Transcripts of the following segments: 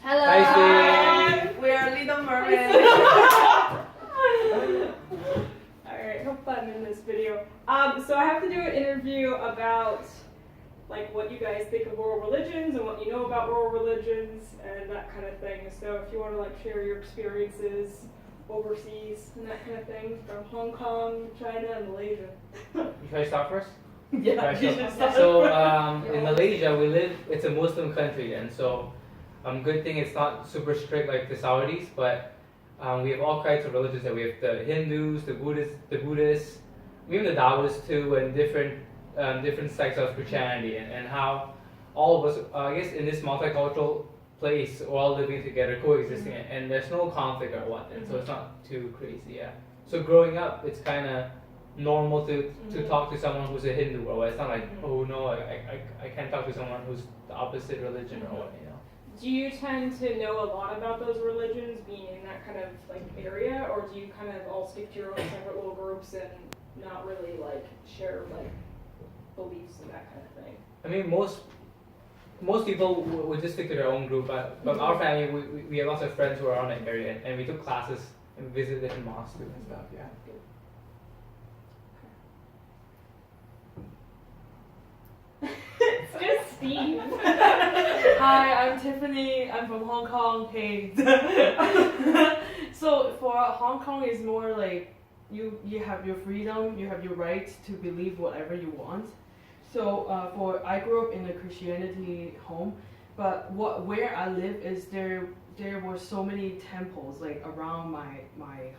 Hello. Hi, Steve. We are Little Mermaid. Alright, have fun in this video. So I have to do an interview about like what you guys think of world religions and what you know about world religions and that kind of thing. So if you want to like share your experiences overseas and that kind of thing from Hong Kong, China, and Malaysia. Should I start first? Yeah, Right, you so- should start. So in Malaysia, it's a Muslim country, and so good thing it's not super strict like the Saudis, but we have all kinds of religions. That we have the Hindus, the Buddhists, even the Taoists too, and different sects of Christianity, and how all of us, I guess, in this multicultural place, we're all living together, coexisting, and there's no conflict or what, and so it's not too crazy. Yeah. So growing up, it's kind of normal to talk to someone who's a Hindu or what. It's not like, oh no, I can't talk to someone who's the opposite religion or what, you know. Do you tend to know a lot about those religions being in that kind of like area, or do you kind of all stick to your own separate little groups and not really like share like beliefs and that kind of thing? I mean, most people would just stick to their own group, but our family, we have lots of friends who are around that area, and we took classes and visited different mosques too and stuff, yeah. It's just Steve. Hi, I'm Tiffany. I'm from Hong Kong. Hey. So for Hong Kong is more like you have your freedom, you have your right to believe whatever you want. So I grew up in a Christianity home, but where I live is there were so many temples like around my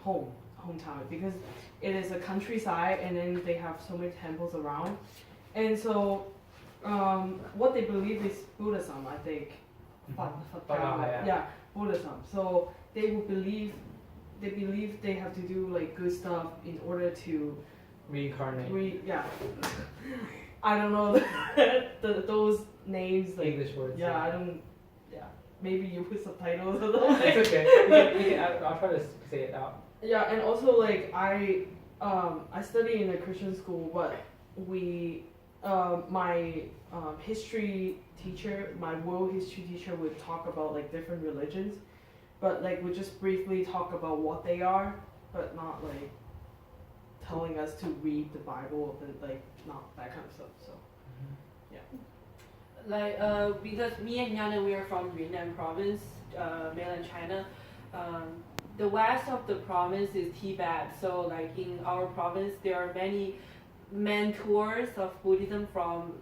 hometown, because it is a countryside, and then they have so many temples around, and so what they believe is Buddhism, I think. Yeah, Buddhism. So they believe they have to do like good stuff in order to Reincarnate. I don't know those names like English words. Yeah, I don't. Yeah, maybe you put subtitles or something. It's okay. I'll try to say it out. Yeah, and also like I study in a Christian school, but my history teacher, my world history teacher, would talk about like different religions, but like we just briefly talk about what they are, but not like telling us to read the Bible and like not that kind of stuff. So Like because me and Yana, we are from Yunnan province, mainland China. The west of the province is Tibet. So like in our province, there are many mentors of Buddhism from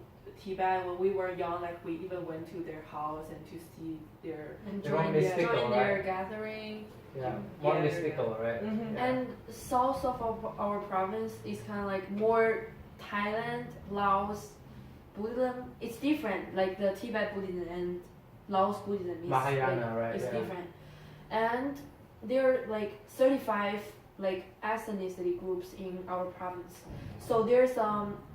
Tibet. When we were young, like we even went to their house and to see their And They're all join mystical, their right? gathering. Yeah, more Yeah, mystical, right? Mhm. Yeah. And south of our province is kind of like more Thailand, Laos, Buddhism. It's different. Like the Tibet Buddhism and Laos Buddhism is Mahayana, like, right? it's Yeah. different. And there are like 35 like ethnicity groups in our province. So there's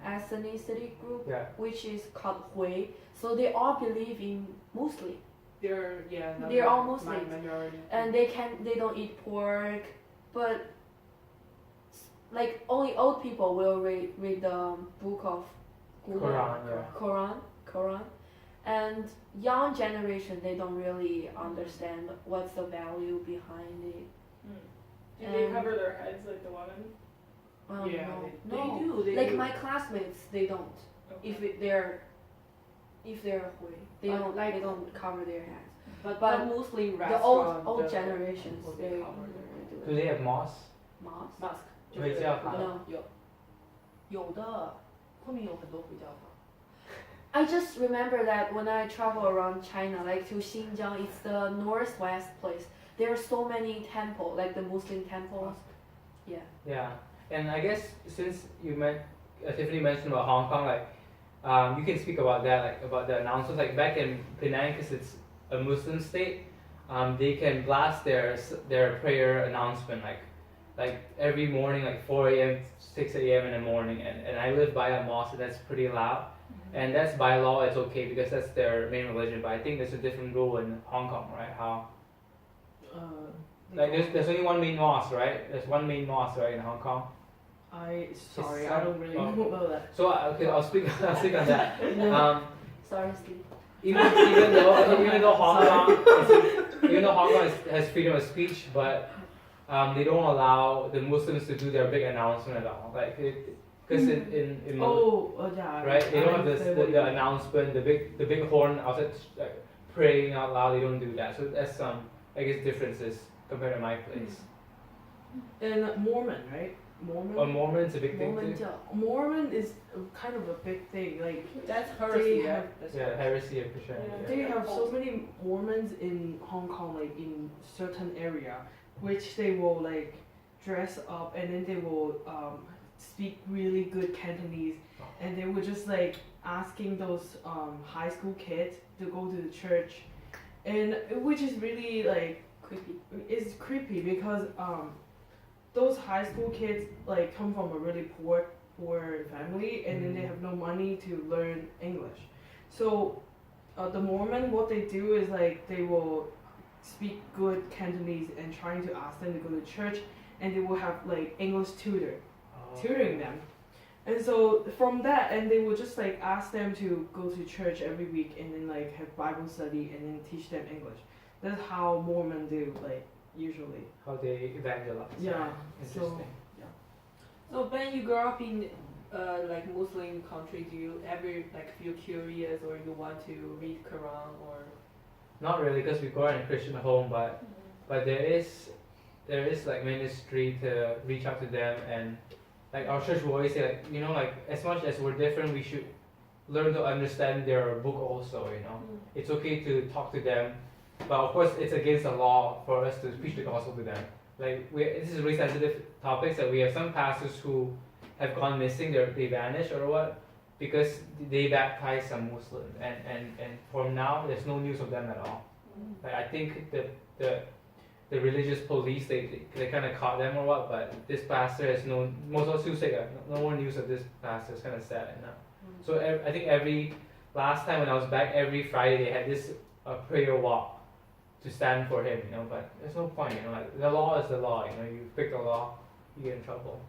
ethnicity group Yeah. which is called Hui. So they all believe in Muslim. They're all Muslims. Minority. And they don't eat pork, but like only old people will read the book of Quran, yeah. Quran, and young generation, they don't really understand what's the value behind it. Do they cover their heads like the women? Yeah, no, they do. They like do. my classmates, they don't. Okay. If they're Hui, they don't Like- they don't cover their heads. But but the Muslim The restaurant, old the- generations, they they cover their do Do it. they have mosques? Mosque? mask. 回教堂 No. 有的，昆明有很多回教堂。 I just remember that when I travel around China, like to Xinjiang, it's the northwest place. There are so many temples, like the Muslim temples. Yeah. Yeah, and I guess since Tiffany mentioned about Hong Kong, like you can speak about that, like about the announcements. Like back in Penang, because it's a Muslim state, they can blast their prayer announcement like every morning, like 4 a.m., 6 a.m. in the morning, and I live by a mosque, and that's pretty loud. And that's by law, it's okay because that's their main religion. But I think there's a different rule in Hong Kong, right? How like there's only one main mosque, right? There's one main mosque, right, in Hong Kong. I It's I don't really know that. So okay, I'll speak on that. Sorry, Steve. Even though Hong Kong even though Hong Kong has freedom of speech, but they don't allow the Muslims to do their big announcement at all. Like, because in yeah. right, they don't have understand what you the mean. announcement, the big horn outside, like, praying out loud. They don't do that. So that's some, I guess, differences compared to my place. And Mormon, right? Mormon. But Mormon's a big thing 摩门 too. 教 Mormon is kind of a big thing. Like That's heresy. They have- That's Yeah, heresy of Christianity. Yeah. they have so many Mormons in Hong Kong, like in certain area, which they will like dress up and then they will speak really good Cantonese, and they were just like asking those high school kids to go to the church, and which is really like creepy. it's creepy because those high school kids like come from a really poor family, and then they have no money to learn English. So the Mormon, what they do is like they will speak good Cantonese and trying to ask them to go to church, and they will have like English tutoring them. And so from that, and they will just like ask them to go to church every week and then like have Bible study and then teach them English. That's how Mormon do, like usually. How they evangelize. Yeah. Interesting. So Ben, you grew up in like Muslim country. Do you ever like feel curious or you want to read Quran or? Not really, because we grew up in a Christian home, but there is like ministry to reach out to them, and like our church will always say, like, you know, like as much as we're different, we should learn to understand their book also. You know, it's okay to talk to them, but of course it's against the law for us to preach the gospel to them. Like this is really sensitive topics that we have some pastors who have gone missing, they vanish or what, because they baptized some Muslims, and from now there's no news of them at all. Like I think the religious police they kind of caught them or what, but this pastor has no more news of this pastor. It's kind of sad, you know. So I think last time when I was back, every Friday they had this prayer walk to stand for him, you know. But there's no point, you know. Like the law is the law, you know. You pick the law, you get in trouble.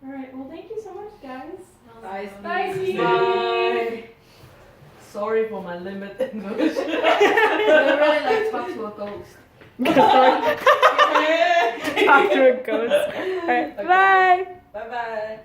All right. Well, thank you so much, guys. Bye. Bye, Steve. Bye. Sorry for my limited English. I really like talk to a ghost. Talk to a ghost. All right. Bye. Bye bye.